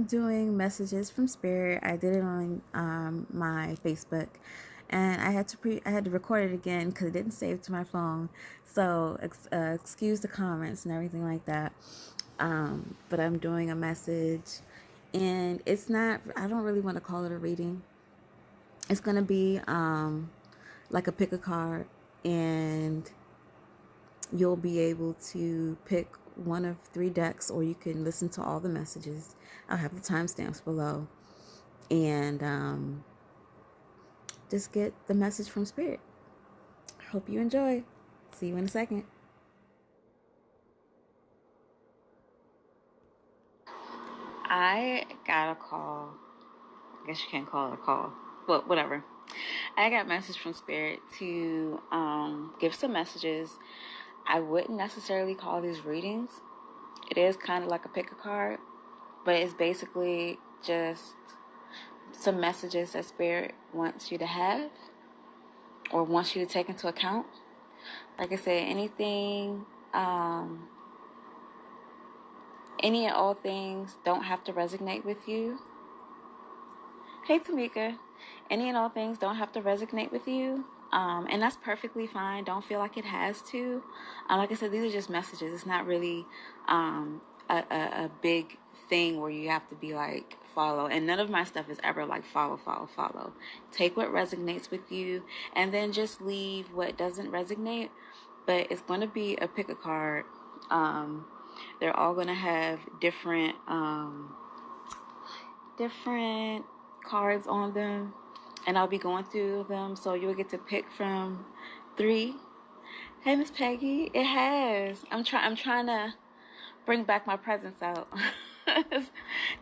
I'm doing messages from Spirit. I did it on my Facebook, and I had to record it again because it didn't save to my phone. So excuse the comments and everything like that. But I'm doing a message, and it's not. I don't really want to call it a reading. It's gonna be like a pick a card, and you'll be able to pick one of three decks, or you can listen to all the messages. I'll have the timestamps below, and just get the message from Spirit. Hope you enjoy. See you in a second. I got a call. I guess you can't call it a call, but whatever. I got a message from Spirit to give some messages. I wouldn't necessarily call these readings. It is kind of like a pick a card, but it's basically just some messages that Spirit wants you to have or wants you to take into account. Like I said, anything, any and all things don't have to resonate with you. Hey, Tamika. Any and all things don't have to resonate with you. And that's perfectly fine. Don't feel like it has to. Like I said, these are just messages. It's not really a big thing where you have to be like follow. And none of my stuff is ever like follow, follow, follow. Take what resonates with you and then just leave what doesn't resonate. But it's going to be a pick a card. They're all going to have different cards on them, and I'll be going through them, so you'll get to pick from three. Hey, Miss Peggy, it has. I'm trying to bring back my presence out.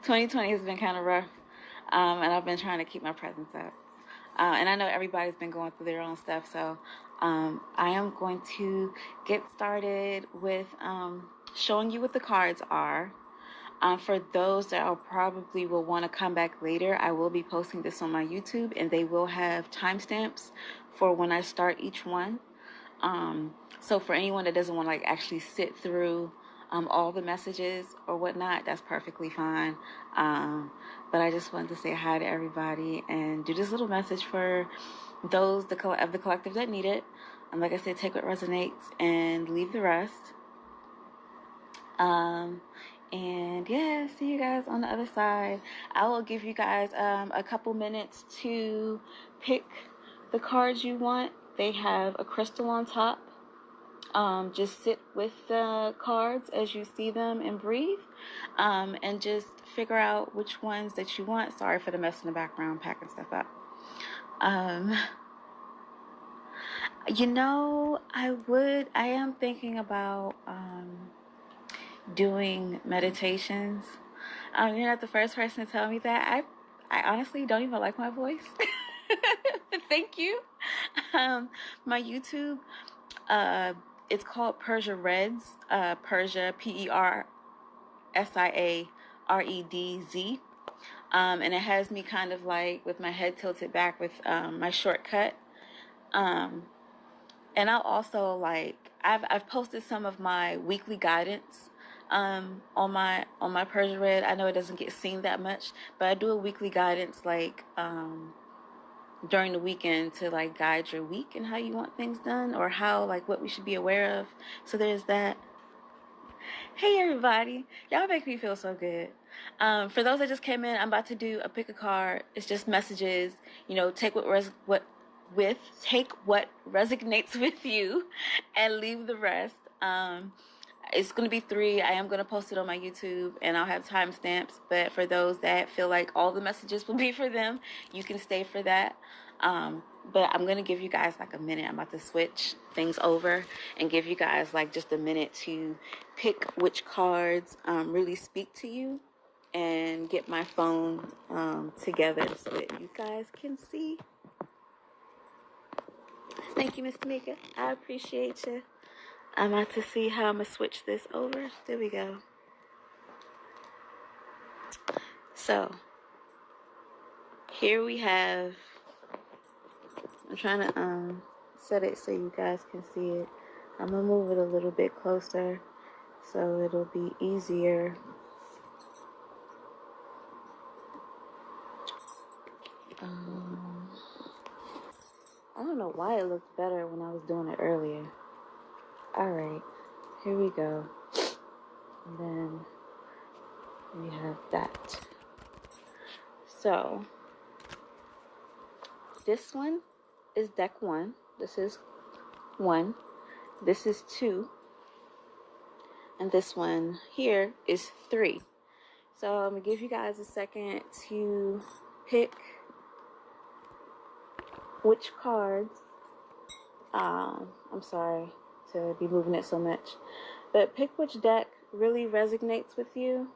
2020 has been kind of rough, and I've been trying to keep my presence up. And I know everybody's been going through their own stuff, so I am going to get started with showing you what the cards are. For those that probably will want to come back later, I will be posting this on my YouTube, and they will have timestamps for when I start each one. So for anyone that doesn't want to like actually sit through all the messages or whatnot, that's perfectly fine. But I just wanted to say hi to everybody and do this little message for those of the collective that need it. And like I said, take what resonates and leave the rest. And yeah, see you guys on the other side. I will give you guys a couple minutes to pick the cards you want. They have a crystal on top. Just sit with the cards as you see them and breathe. And just figure out which ones that you want. Sorry for the mess in the background, packing stuff up. I am thinking about doing meditations. You're not the first person to tell me that. I honestly don't even like my voice. Thank you. My YouTube, it's called PersiaRedz. Persia, PersiaRedz. And it has me kind of like with my head tilted back with my shortcut. And I'll also like I've posted some of my weekly guidance on my PersiaRedz. I know it doesn't get seen that much, but I do a weekly guidance like during the weekend to like guide your week and how you want things done or how like what we should be aware of. So there's that. Hey everybody, y'all make me feel so good. For those that just came in, I'm about to do a pick a card. It's just messages. Take take what resonates with you and leave the rest. It's going to be three. I am going to post it on my YouTube and I'll have timestamps. But for those that feel like all the messages will be for them, you can stay for that. But I'm going to give you guys like a minute. I'm about to switch things over and give you guys like just a minute to pick which cards really speak to you and get my phone together so that you guys can see. Thank you, Miss Tamika. I appreciate you. I'm about to see how I'm going to switch this over. There we go. So, here we have, I'm trying to set it so you guys can see it. I'm going to move it a little bit closer so it'll be easier. I don't know why it looked better when I was doing it earlier. Alright, here we go. And then we have that. So, this one is deck 1. This is 1. This is 2. And this one here is 3. So I'm going to give you guys a second to pick which cards. I'm sorry to be moving it so much. But pick which deck really resonates with you.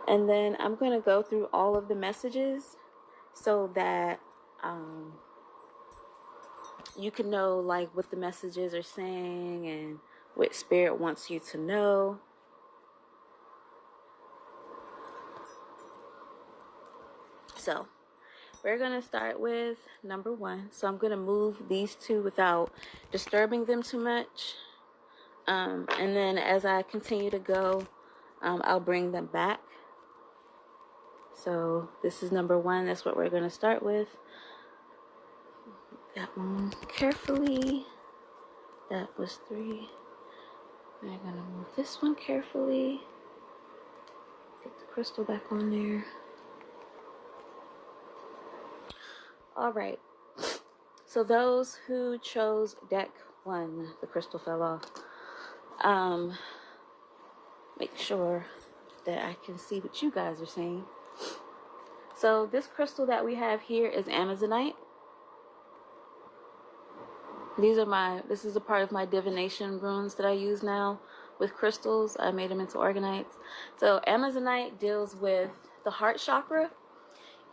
And then I'm going to go through all of the messages so that you can know like what the messages are saying and what Spirit wants you to know. So we're going to start with number 1. So I'm going to move these two without disturbing them too much. And then as I continue to go, I'll bring them back. So this is number 1. That's what we're going to start with. That one carefully. That was 3. We're going to move this one carefully. Get the crystal back on there. All right. So those who chose deck 1, the crystal fell off. Make sure that I can see what you guys are saying. So this crystal that we have here is Amazonite. This is a part of my divination runes that I use now with crystals. I made them into organites. So Amazonite deals with the heart chakra,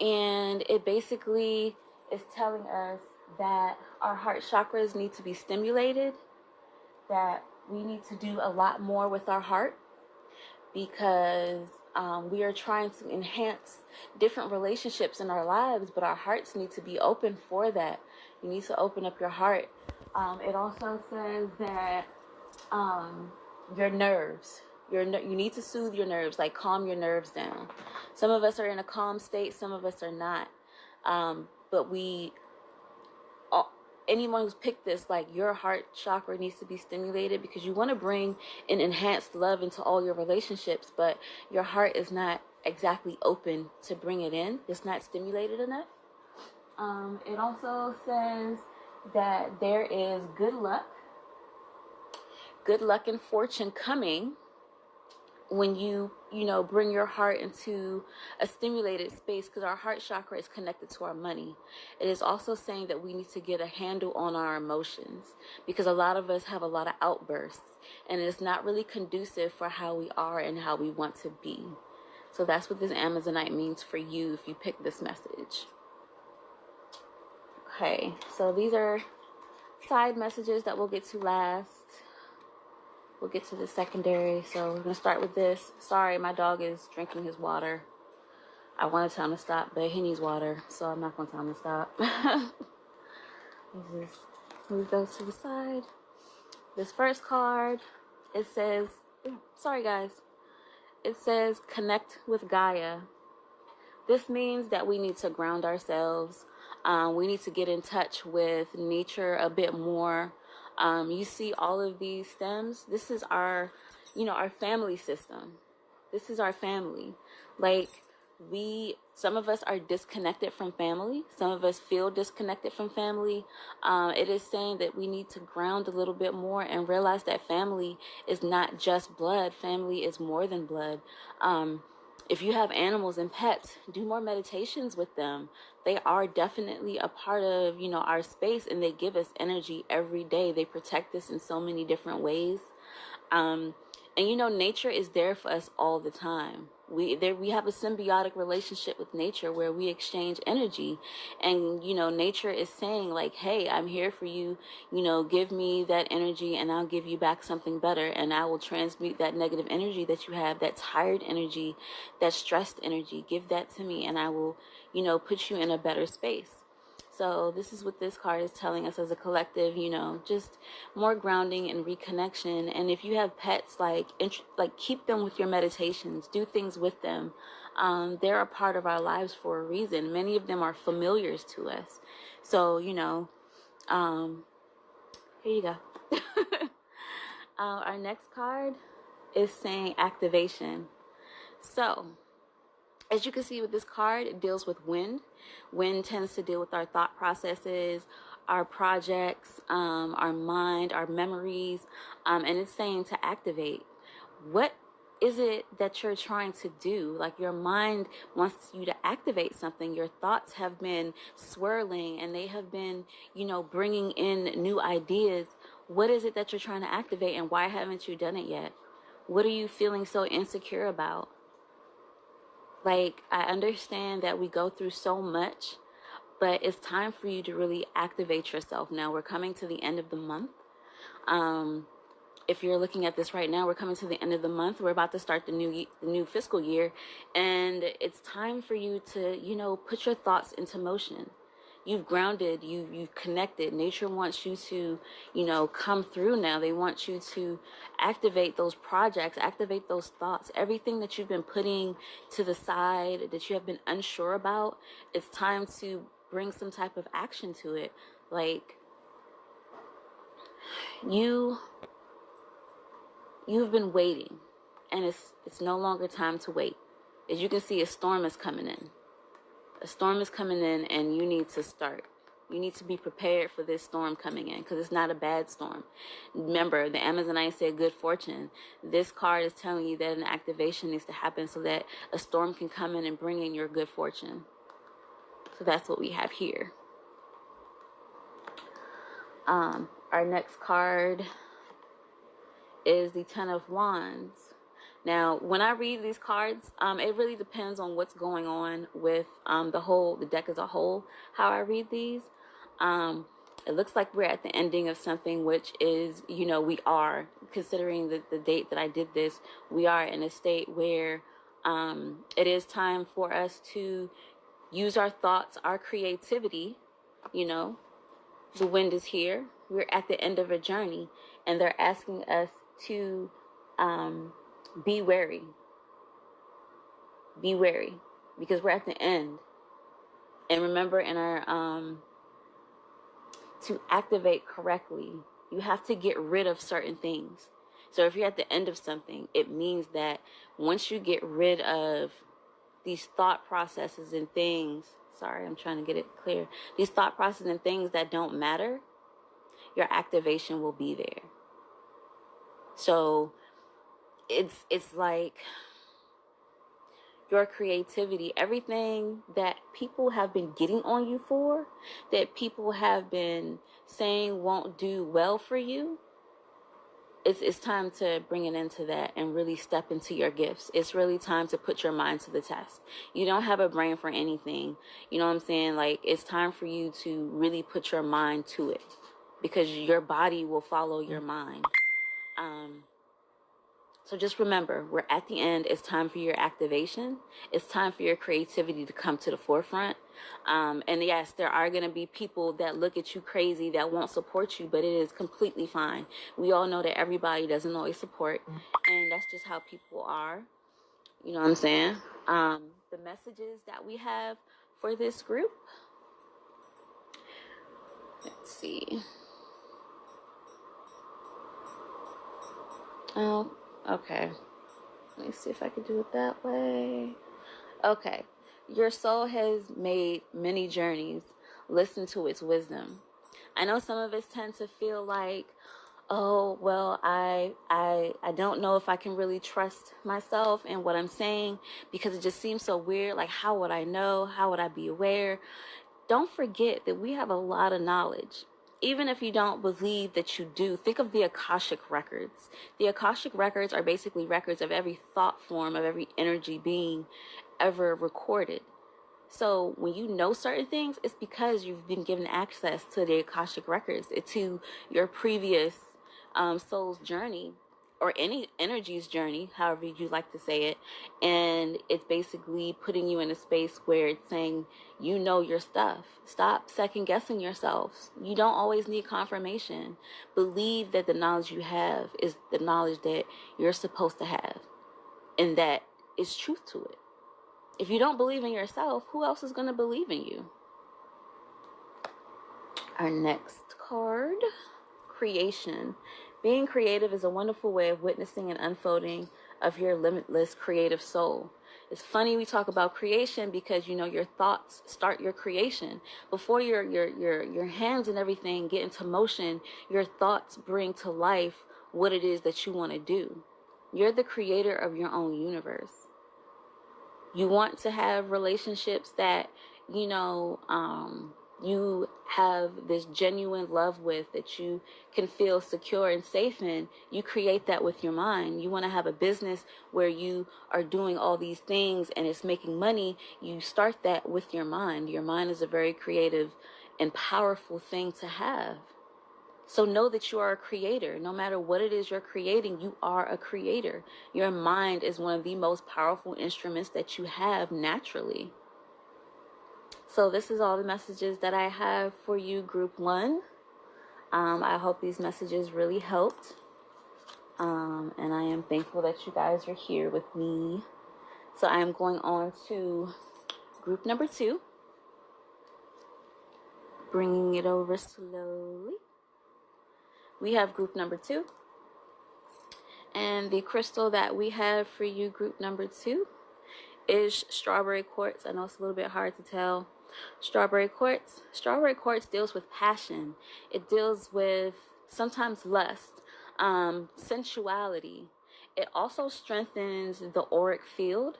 and it basically is telling us that our heart chakras need to be stimulated, that we need to do a lot more with our heart, because we are trying to enhance different relationships in our lives, but our hearts need to be open for that. You need to open up your heart. It also says that your nerves, you need to soothe your nerves, like calm your nerves down. Some of us are in a calm state, some of us are not. But anyone who's picked this, like your heart chakra needs to be stimulated, because you want to bring an enhanced love into all your relationships, but your heart is not exactly open to bring it in. It's not stimulated enough. It also says that there is good luck and fortune coming when you bring your heart into a stimulated space, because our heart chakra is connected to our money. It is also saying that we need to get a handle on our emotions, because a lot of us have a lot of outbursts, and it's not really conducive for how we are and how we want to be. So that's what this Amazonite means for you if you pick this message. Okay, so these are side messages that we'll get to last. We'll get to the secondary. So we're going to start with this. Sorry, my dog is drinking his water. I want to tell him to stop, but he needs water, so I'm not going to tell him to stop. Let's just move those to the side. This first card, it says, sorry guys, it says connect with Gaia. This means that we need to ground ourselves. We need to get in touch with nature a bit more. You see all of these stems. This is our family system. This is our family. Like some of us are disconnected from family. Some of us feel disconnected from family. It is saying that we need to ground a little bit more and realize that family is not just blood. Family is more than blood. If you have animals and pets, do more meditations with them. They are definitely a part of, our space, and they give us energy every day. They protect us in so many different ways. And nature is there for us all the time. We have a symbiotic relationship with nature where we exchange energy, and nature is saying like, hey, I'm here for you. Give me that energy and I'll give you back something better, and I will transmute that negative energy that you have, that tired energy, that stressed energy. Give that to me and I will put you in a better space. So this is what this card is telling us as a collective, you know, just more grounding and reconnection. And if you have pets, like keep them with your meditations, do things with them. They're a part of our lives for a reason. Many of them are familiars to us. So, you know, here you go. Our next card is saying activation. So, as you can see with this card, it deals with wind. Wind tends to deal with our thought processes, our projects, our mind, our memories, and it's saying to activate. What is it that you're trying to do? Like, your mind wants you to activate something. Your thoughts have been swirling and they have been, you know, bringing in new ideas. What is it that you're trying to activate, and why haven't you done it yet? What are you feeling so insecure about? Like, I understand that we go through so much, but it's time for you to really activate yourself now. We're coming to the end of the month. If you're looking at this right now, we're coming to the end of the month. We're about to start the new fiscal year, and it's time for you to, you know, put your thoughts into motion. You've grounded, you've connected. Nature wants you to, you know, come through now. They want you to activate those projects, activate those thoughts, everything that you've been putting to the side, that you have been unsure about. It's time to bring some type of action to it. Like, you've been waiting, and it's no longer time to wait. As you can see, a storm is coming in. A storm is coming in, and you need to start. You need to be prepared for this storm coming in, because it's not a bad storm. Remember, the Amazonite said good fortune. This card is telling you that an activation needs to happen so that a storm can come in and bring in your good fortune. So that's what we have here. Our next card is the Ten of Wands. Now, when I read these cards, it really depends on what's going on with the deck as a whole, how I read these. It looks like we're at the ending of something, which is, you know, we are, considering the date that I did this, we are in a state where it is time for us to use our thoughts, our creativity. You know, the wind is here. We're at the end of a journey, and they're asking us to be wary. Be wary, because we're at the end. And remember, in our to activate correctly, you have to get rid of certain things. So if you're at the end of something, it means that once you get rid of these thought processes and things, sorry, I'm trying to get it clear, these thought processes and things that don't matter, your activation will be there. So it's like your creativity, everything that people have been getting on you for, that people have been saying won't do well for you, it's time to bring an end to that and really step into your gifts. It's really time to put your mind to the test. You don't have a brain for anything. You know what I'm saying? Like, it's time for you to really put your mind to it, because your body will follow your mind. So just remember, we're at the end. It's time for your activation. It's time for your creativity to come to the forefront. And yes, there are going to be people that look at you crazy, that won't support you, but it is completely fine. We all know that everybody doesn't always support, and that's just how people are. You know what I'm saying? The messages that we have for this group. Let's see. Oh, okay. Let me see if I can do it that way. Okay. Your soul has made many journeys. Listen to its wisdom. I know some of us tend to feel like, oh, well, I don't know if I can really trust myself and what I'm saying, because it just seems so weird. Like, how would I know? How would I be aware? Don't forget that we have a lot of knowledge. Even if you don't believe that you do, think of the Akashic records. The Akashic records are basically records of every thought form, of every energy being ever recorded. So when you know certain things, it's because you've been given access to the Akashic records, to your previous soul's journey. or any energy's journey, however you like to say it. And it's basically putting you in a space where it's saying, you know your stuff. Stop second guessing yourselves. You don't always need confirmation. Believe that the knowledge you have is the knowledge that you're supposed to have, and that is truth to it. If you don't believe in yourself, who else is going to believe in you? Our next card, creation. Being creative is a wonderful way of witnessing an unfolding of your limitless creative soul. It's funny we talk about creation because, you know, your thoughts start your creation. Before your hands and everything get into motion, your thoughts bring to life what it is that you want to do. You're the creator of your own universe. You want to have relationships that, you know, you have this genuine love with, that you can feel secure and safe in. You create that with your mind. You want to have a business where you are doing all these things and it's making money. You start that with your mind. Your mind is a very creative and powerful thing to have. So know that you are a creator. No matter what it is you're creating, you are a creator. Your mind is one of the most powerful instruments that you have naturally. So this is all the messages that I have for you, Group 1. I hope these messages really helped. And I am thankful that you guys are here with me. So I am going on to group number 2. Bringing it over slowly. We have group number 2. And the crystal that we have for you, group number 2, is strawberry quartz. I know it's a little bit hard to tell. Strawberry quartz. Strawberry quartz deals with passion. It deals with sometimes lust, sensuality. It also strengthens the auric field.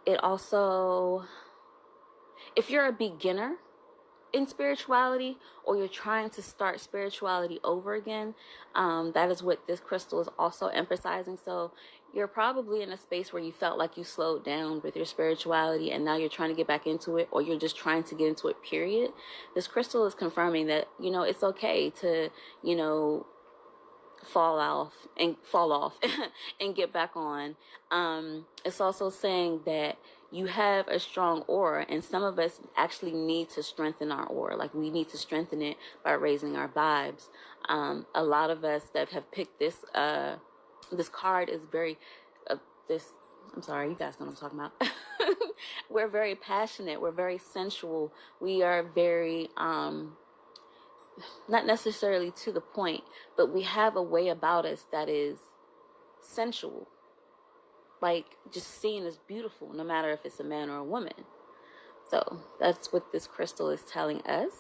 It also, if you're a beginner in spirituality, or you're trying to start spirituality over again, that is what this crystal is also emphasizing. So you're probably in a space where you felt like you slowed down with your spirituality and now you're trying to get back into it, or you're just trying to get into it, period. This crystal is confirming that, you know, it's okay to, you know, fall off and get back on. It's also saying that you have a strong aura, and some of us actually need to strengthen our aura. Like, we need to strengthen it by raising our vibes. A lot of us that have picked this this card is very I'm sorry, you guys know what I'm talking about. We're very passionate, we're very sensual, we are very not necessarily to the point, but we have a way about us that is sensual. Like, just seen as beautiful, no matter if it's a man or a woman. So that's what this crystal is telling us.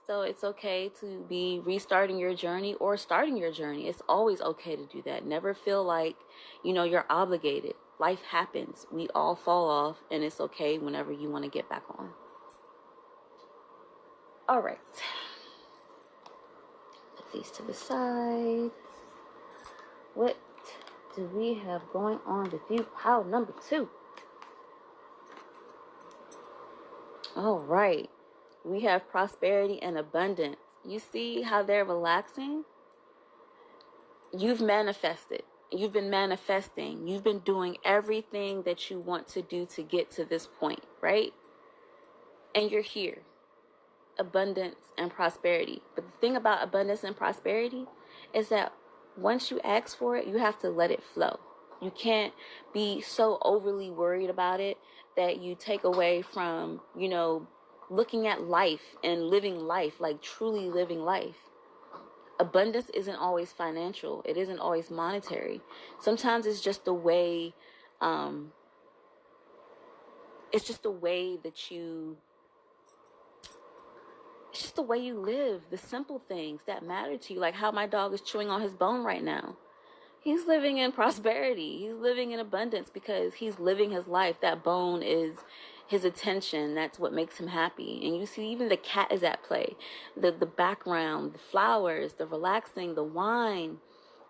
So it's okay to be restarting your journey or starting your journey. It's always okay to do that. Never feel like, you know, you're obligated. Life happens. We all fall off, and it's okay whenever you want to get back on. All right. Put these to the side. What do we have going on with you, pile number 2? All right. We have prosperity and abundance. You see how they're relaxing? You've manifested. You've been manifesting. You've been doing everything that you want to do to get to this point, right? And you're here. Abundance and prosperity. But the thing about abundance and prosperity is that once you ask for it, you have to let it flow. You can't be so overly worried about it that you take away from, you know, looking at life and living life, like truly living life. Abundance isn't always financial. It isn't always monetary. Sometimes it's just the way, it's just the way you live, the simple things that matter to you, like how my dog is chewing on his bone right now. He's living in prosperity. He's living in abundance because he's living his life. That bone is his attention. That's what makes him happy. And you see, even the cat is at play. The background, the flowers, the relaxing, the wine.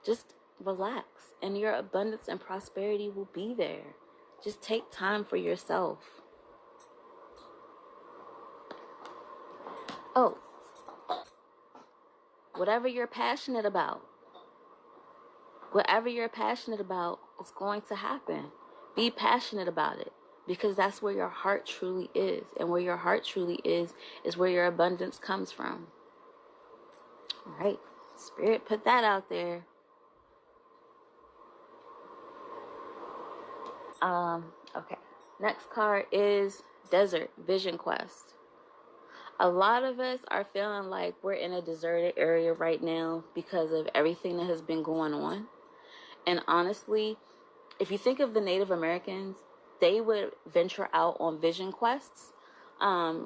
Just relax, and your abundance and prosperity will be there. Just take time for yourself. Oh, whatever you're passionate about, Whatever you're passionate about is going to happen. Be passionate about it, because that's where your heart truly is. And where your heart truly is where your abundance comes from. All right. Spirit, put that out there. Okay. Next card is Desert Vision Quest. A lot of us are feeling like we're in a deserted area right now because of everything that has been going on. And honestly, if you think of the Native Americans, they would venture out on vision quests at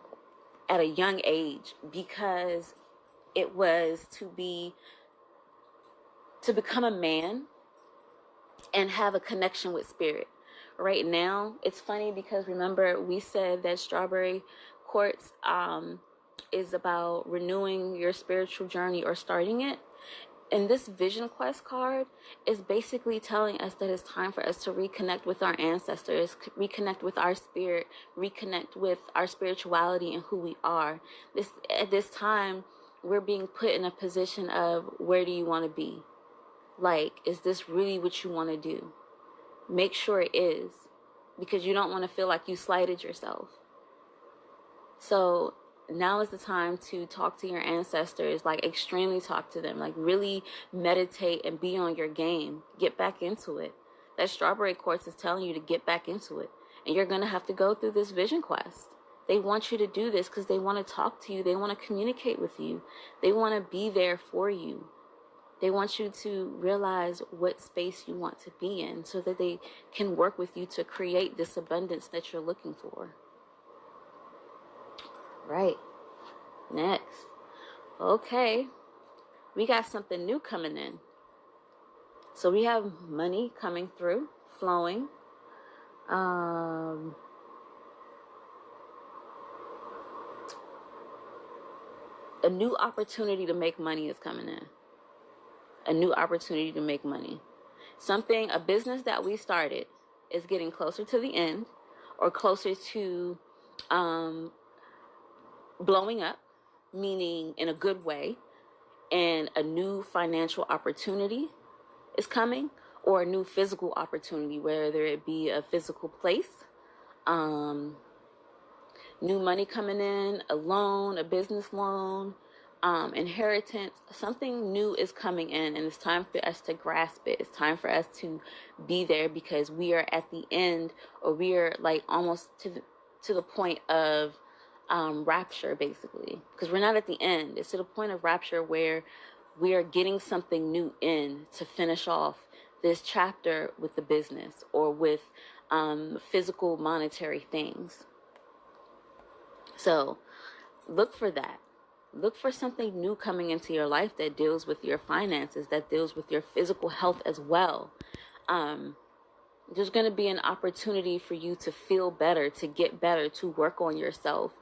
a young age, because it was to become a man and have a connection with spirit. Right now, it's funny because remember we said that strawberry quartz is about renewing your spiritual journey or starting it. And this Vision Quest card is basically telling us that it's time for us to reconnect with our ancestors, reconnect with our spirit, reconnect with our spirituality and who we are. At this time, we're being put in a position of, where do you want to be? Like, is this really what you want to do? Make sure it is, because you don't want to feel like you slighted yourself. So now is the time to talk to your ancestors, like extremely talk to them, like really meditate and be on your game. Get back into it. That strawberry quartz is telling you to get back into it. And you're going to have to go through this vision quest. They want you to do this because they want to talk to you. They want to communicate with you. They want to be there for you. They want you to realize what space you want to be in so that they can work with you to create this abundance that you're looking for. Right. Next. Okay. We got something new coming in. So we have money coming through, flowing. A new opportunity to make money is coming in. A new opportunity to make money. A business that we started is getting closer to the end, or closer to blowing up, meaning in a good way, and a new financial opportunity is coming, or a new physical opportunity, whether it be a physical place, new money coming in, a loan, a business loan, inheritance. Something new is coming in, and it's time for us to grasp it. It's time for us to be there, because we are at the end, or we are like almost to the point of rapture, basically, because we're not at the end. It's to the point of rapture where we are getting something new in to finish off this chapter with the business, or with physical monetary things. So look for that. Look for something new coming into your life that deals with your finances, that deals with your physical health as well. There's going to be an opportunity for you to feel better, to get better, to work on yourself,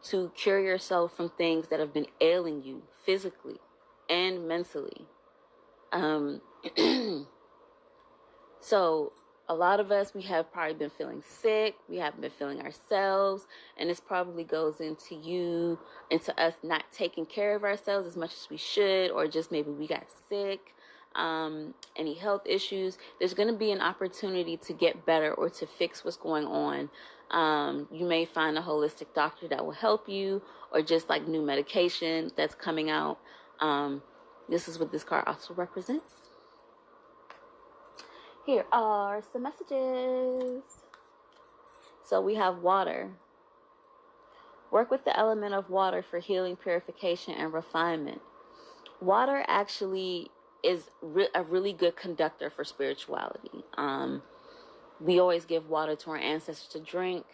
to cure yourself from things that have been ailing you physically and mentally. So a lot of us, we have probably been feeling sick. We haven't been feeling ourselves. And this probably goes into us not taking care of ourselves as much as we should, or just maybe we got sick, any health issues. There's going to be an opportunity to get better or to fix what's going on. You may find a holistic doctor that will help you, or just like new medication that's coming out. This is what this card also represents. Here are some messages. So we have water. Work with the element of water for healing, purification, and refinement. Water actually is a really good conductor for spirituality. We always give water to our ancestors to drink.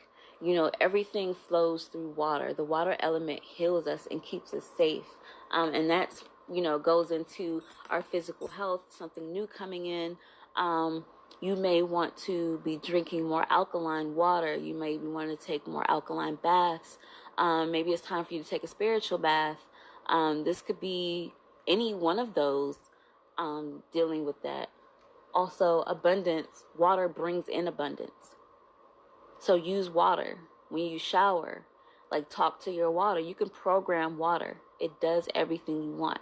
You know, everything flows through water. The water element heals us and keeps us safe. And that's, goes into our physical health, something new coming in. You may want to be drinking more alkaline water. You may want to take more alkaline baths. Maybe it's time for you to take a spiritual bath. This could be any one of those, dealing with that. Also, abundance. Water brings in abundance. So use water when you shower. Like, talk to your water. You can program water. It does everything you want.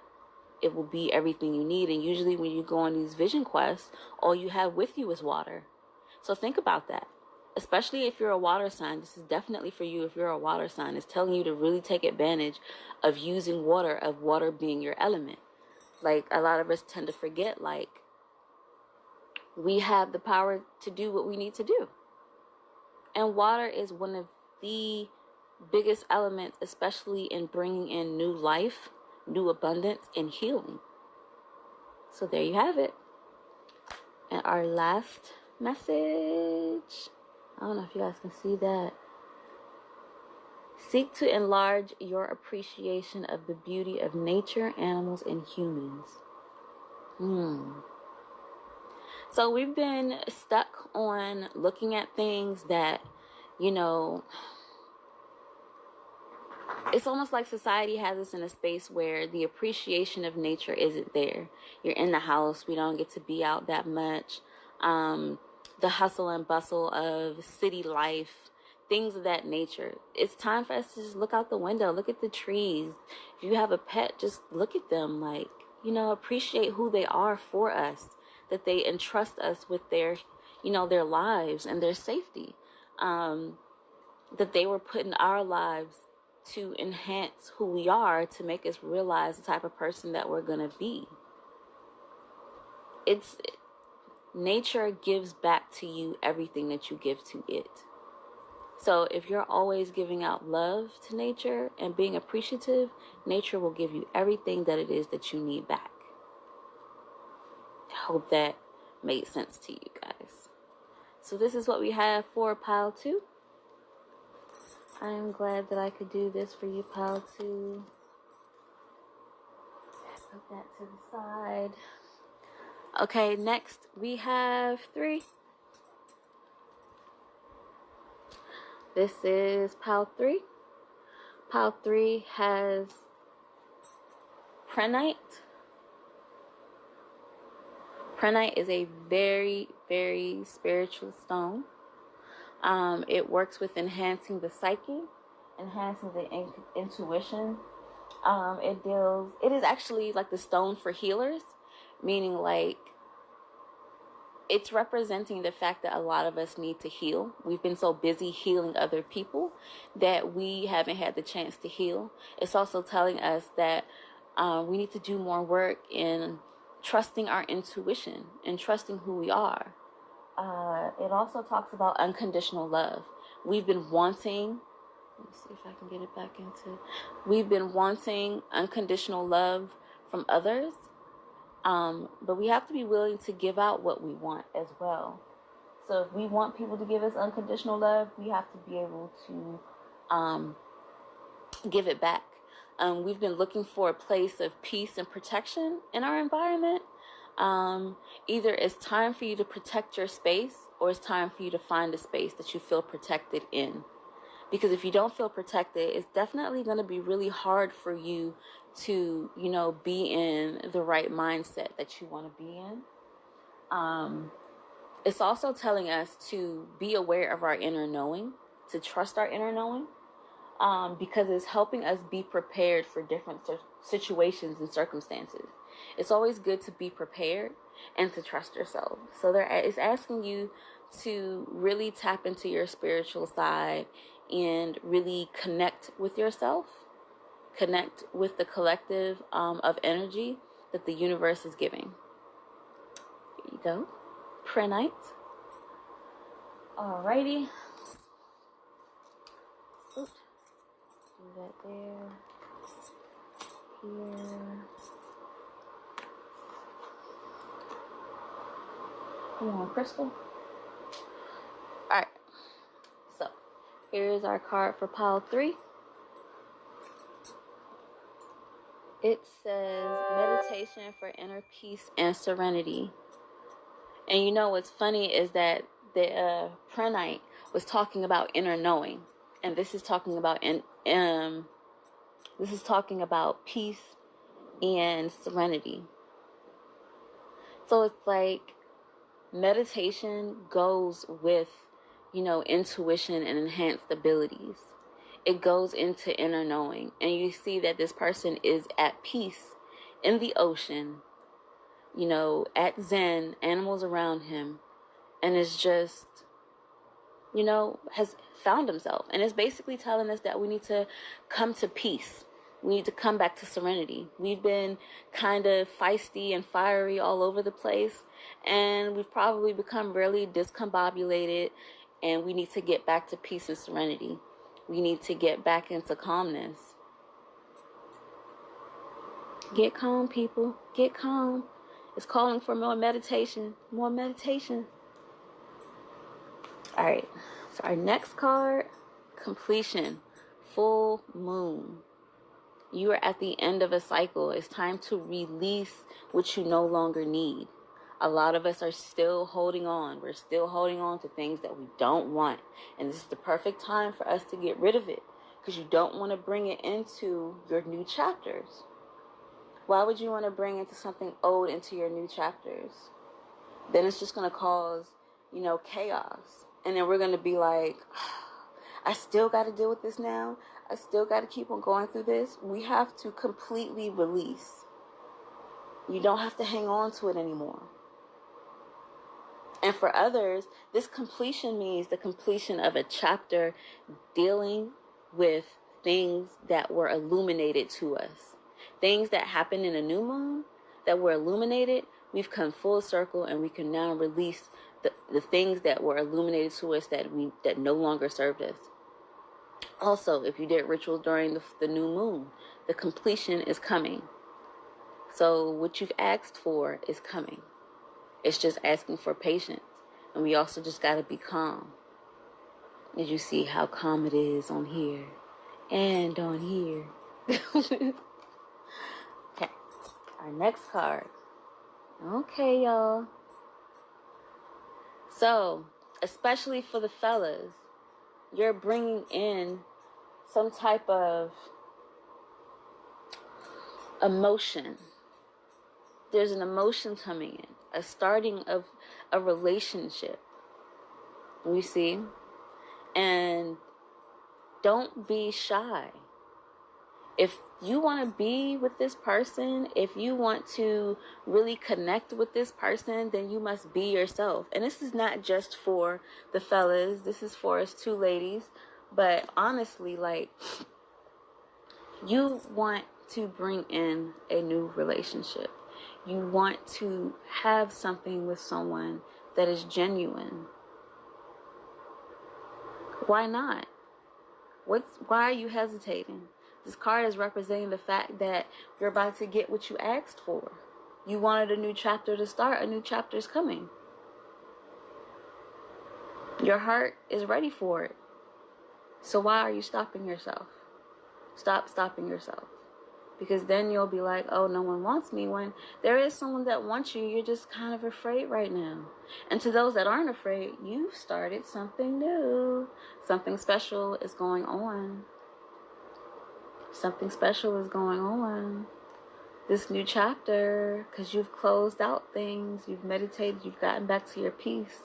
it will be everything you need. And usually when you go on these vision quests, all you have with you is water. So think about that. Especially if you're a water sign, this is definitely for you. If you're a water sign, it's telling you to really take advantage of using water, of water being your element. Like, a lot of us tend to forget, like, we have the power to do what we need to do. And water is one of the biggest elements, especially in bringing in new life, new abundance, and healing. So there you have it. And our last message, I don't know if you guys can see that. Seek to enlarge your appreciation of the beauty of nature, animals, and humans. So we've been stuck on looking at things that, you know, it's almost like society has us in a space where the appreciation of nature isn't there. You're in the house. We don't get to be out that much. The hustle and bustle of city life, things of that nature. It's time for us to just look out the window, look at the trees. If you have a pet, just look at them, like, you know, appreciate who they are for us, that they entrust us with their, you know, their lives and their safety, that they were put in our lives to enhance who we are, to make us realize the type of person that we're going to be. Nature gives back to you everything that you give to it. So if you're always giving out love to nature and being appreciative, nature will give you everything that it is that you need back. I hope that made sense to you guys. So this is what we have for pile 2. I am glad that I could do this for you, pile 2. Put that to the side. Okay, next we have 3. This is pile 3. Pile 3 has Prenite. Prenite is a very, very spiritual stone. It works with enhancing the psyche, enhancing the intuition. It is actually like the stone for healers, meaning like it's representing the fact that a lot of us need to heal. We've been so busy healing other people that we haven't had the chance to heal. It's also telling us that we need to do more work in trusting our intuition and trusting who we are. It also talks about unconditional love. We've been wanting, let me see if I can get it back into, we've been wanting unconditional love from others, but we have to be willing to give out what we want as well. So if we want people to give us unconditional love, we have to be able to give it back. We've been looking for a place of peace and protection in our environment. Either it's time for you to protect your space, or it's time for you to find a space that you feel protected in. Because if you don't feel protected, it's definitely going to be really hard for you to, you know, be in the right mindset that you want to be in. It's also telling us to be aware of our inner knowing, to trust our inner knowing. Because it's helping us be prepared for different situations and circumstances. It's always good to be prepared and to trust yourself. So it's asking you to really tap into your spiritual side and really connect with yourself, connect with the collective of energy that the universe is giving. Here you go. Prenite. Alrighty. Oops. Do that there, here. Come on, Crystal. Alright, so here's our card for pile 3. It says meditation for inner peace and serenity. And you know what's funny is that the Prenite was talking about inner knowing, and this is talking about peace and serenity. So it's like meditation goes with, you know, intuition and enhanced abilities. It goes into inner knowing, and you see that this person is at peace in the ocean, you know, at Zen, animals around him, and is just, you know, has found himself. And it's basically telling us that we need to come to peace. We need to come back to serenity. We've been kind of feisty and fiery all over the place, and we've probably become really discombobulated, and we need to get back to peace and serenity. We need to get back into calmness. Get calm, people. Get calm. It's calling for more meditation. More meditation. All right. So our next card, completion, full moon. You are at the end of a cycle. It's time to release what you no longer need. A lot of us are still holding on. We're still holding on to things that we don't want. And this is the perfect time for us to get rid of it, because you don't want to bring it into your new chapters. Why would you want to bring into something old into your new chapters? Then it's just going to cause, you know, chaos. And then we're going to be like, I still got to deal with this now. I still got to keep on going through this. We have to completely release. You don't have to hang on to it anymore. And for others, this completion means the completion of a chapter dealing with things that were illuminated to us. Things that happened in a new moon that were illuminated, we've come full circle, and we can now release the things that were illuminated to us that no longer served us. Also, if you did rituals during the new moon, the completion is coming. So what you've asked for is coming. It's just asking for patience. And we also just got to be calm. As you see how calm it is on here and on here. Okay, our next card. Okay, y'all. So, especially for the fellas, you're bringing in some type of emotion. There's an emotion coming in, a starting of a relationship. You see? And don't be shy. If you want to be with this person, if you want to really connect with this person, then you must be yourself. And this is not just for the fellas. This is for us two ladies. But honestly, like, you want to bring in a new relationship. You want to have something with someone that is genuine. Why not? Why are you hesitating? This card is representing the fact that you're about to get what you asked for. You wanted a new chapter to start. A new chapter is coming. Your heart is ready for it. So why are you stopping yourself? Stop stopping yourself. Because then you'll be like, oh, no one wants me. When there is someone that wants you, you're just kind of afraid right now. And to those that aren't afraid, you've started something new. Something special is going on. Something special is going on. This new chapter, because you've closed out things, you've meditated, you've gotten back to your peace.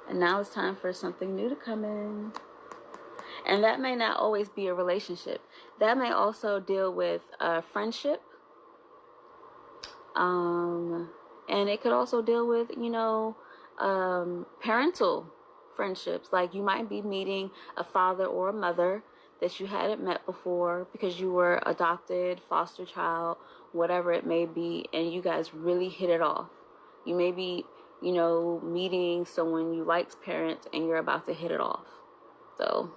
And now it's time for something new to come in. And that may not always be a relationship. That may also deal with friendship. And it could also deal with, parental friendships. Like you might be meeting a father or a mother that you hadn't met before because you were adopted, foster child, whatever it may be, and you guys really hit it off. You may be, meeting someone you like's parents and you're about to hit it off. So,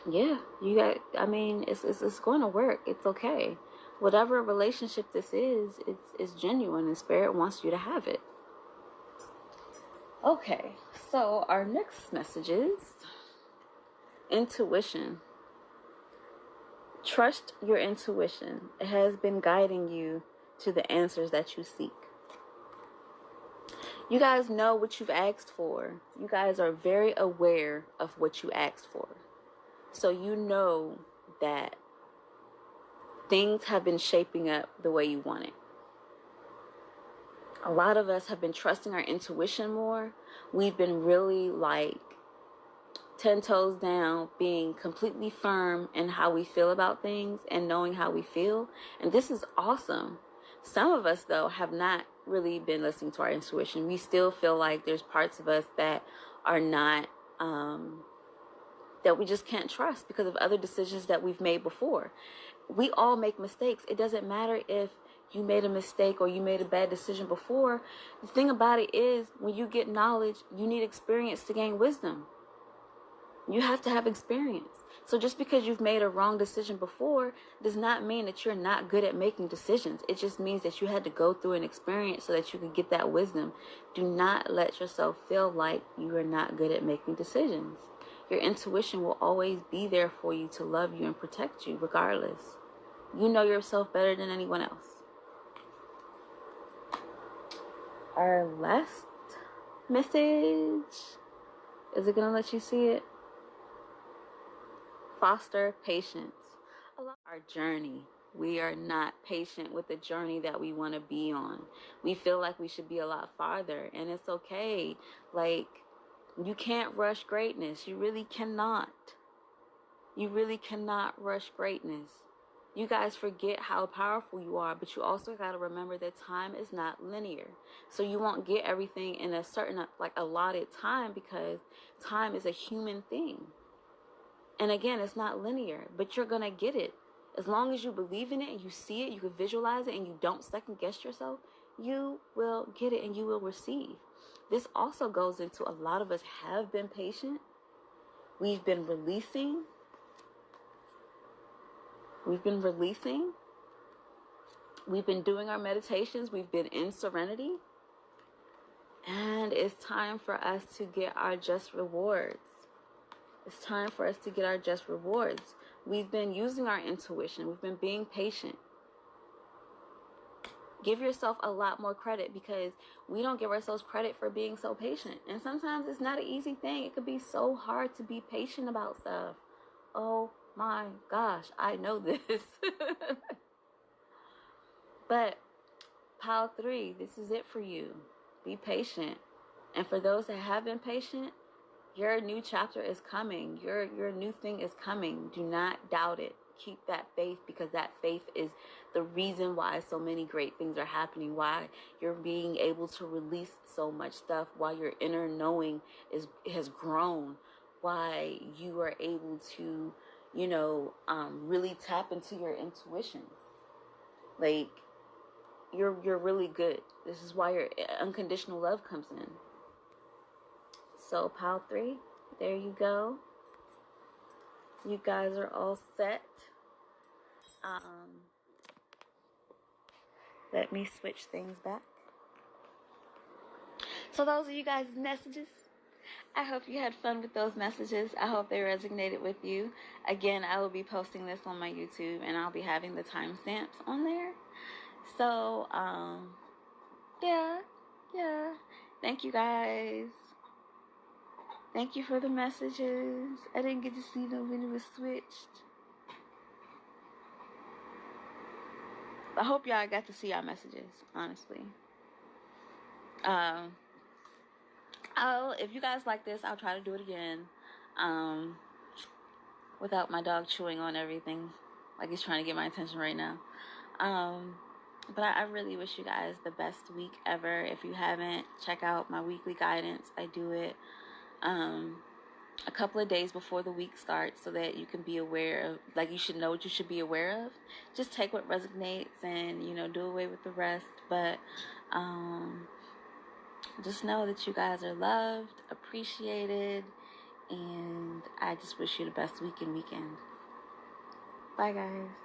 yeah, it's going to work. It's okay. Whatever relationship this is, it's genuine and Spirit wants you to have it. Okay, so our next message is intuition. Trust your intuition. It has been guiding you to the answers that you seek. You guys know what you've asked for. You guys are very aware of what you asked for. So you know that things have been shaping up the way you want it. A lot of us have been trusting our intuition more. We've been really 10 toes down, being completely firm in how we feel about things and knowing how we feel. And this is awesome. Some of us, though, have not really been listening to our intuition. We still feel like there's parts of us that are not, that we just can't trust because of other decisions that we've made before. We all make mistakes. It doesn't matter if you made a mistake or you made a bad decision before. The thing about it is, when you get knowledge, you need experience to gain wisdom. You have to have experience. So just because you've made a wrong decision before does not mean that you're not good at making decisions. It just means that you had to go through an experience so that you could get that wisdom. Do not let yourself feel like you are not good at making decisions. Your intuition will always be there for you to love you and protect you regardless. You know yourself better than anyone else. Our last message, is it going to let you see it? Foster patience. Our journey. We are not patient with the journey that we want to be on. We feel like we should be a lot farther, and it's okay. Like, you can't rush greatness. You really cannot. You really cannot rush greatness. You guys forget how powerful you are, but you also got to remember that time is not linear. So you won't get everything in a certain, like, allotted time, because time is a human thing. And again, it's not linear, but you're going to get it. As long as you believe in it and you see it, you can visualize it, and you don't second guess yourself, you will get it and you will receive. This also goes into, a lot of us have been patient. We've been releasing. We've been doing our meditations. We've been in serenity. And it's time for us to get our just rewards. It's time for us to get our just rewards. We've been using our intuition. We've been being patient. Give yourself a lot more credit, because we don't give ourselves credit for being so patient. And sometimes it's not an easy thing. It could be so hard to be patient about stuff. Oh my gosh, I know this. But pile 3, this is it for you. Be patient. And for those that have been patient, your new chapter is coming. Your new thing is coming. Do not doubt it. Keep that faith, because that faith is the reason why so many great things are happening, why you're being able to release so much stuff, why your inner knowing has grown, why you are able to, really tap into your intuition. Like, you're really good. This is why your unconditional love comes in. So pile 3, there you go. You guys are all set. Let me switch things back. So those are you guys' messages. I hope you had fun with those messages. I hope they resonated with you. Again, I will be posting this on my YouTube, and I'll be having the timestamps on there. So, yeah. Thank you guys. Thank you for the messages. I didn't get to see them when it was switched. I hope y'all got to see our messages, honestly. If you guys like this, I'll try to do it again. Without my dog chewing on everything, like he's trying to get my attention right now. But I really wish you guys the best week ever. If you haven't, check out my weekly guidance. I do it a couple of days before the week starts, so that you can be aware of, like, you should know what you should be aware of. Just take what resonates and, do away with the rest. But just know that you guys are loved, appreciated, and I just wish you the best week and weekend. Bye, guys.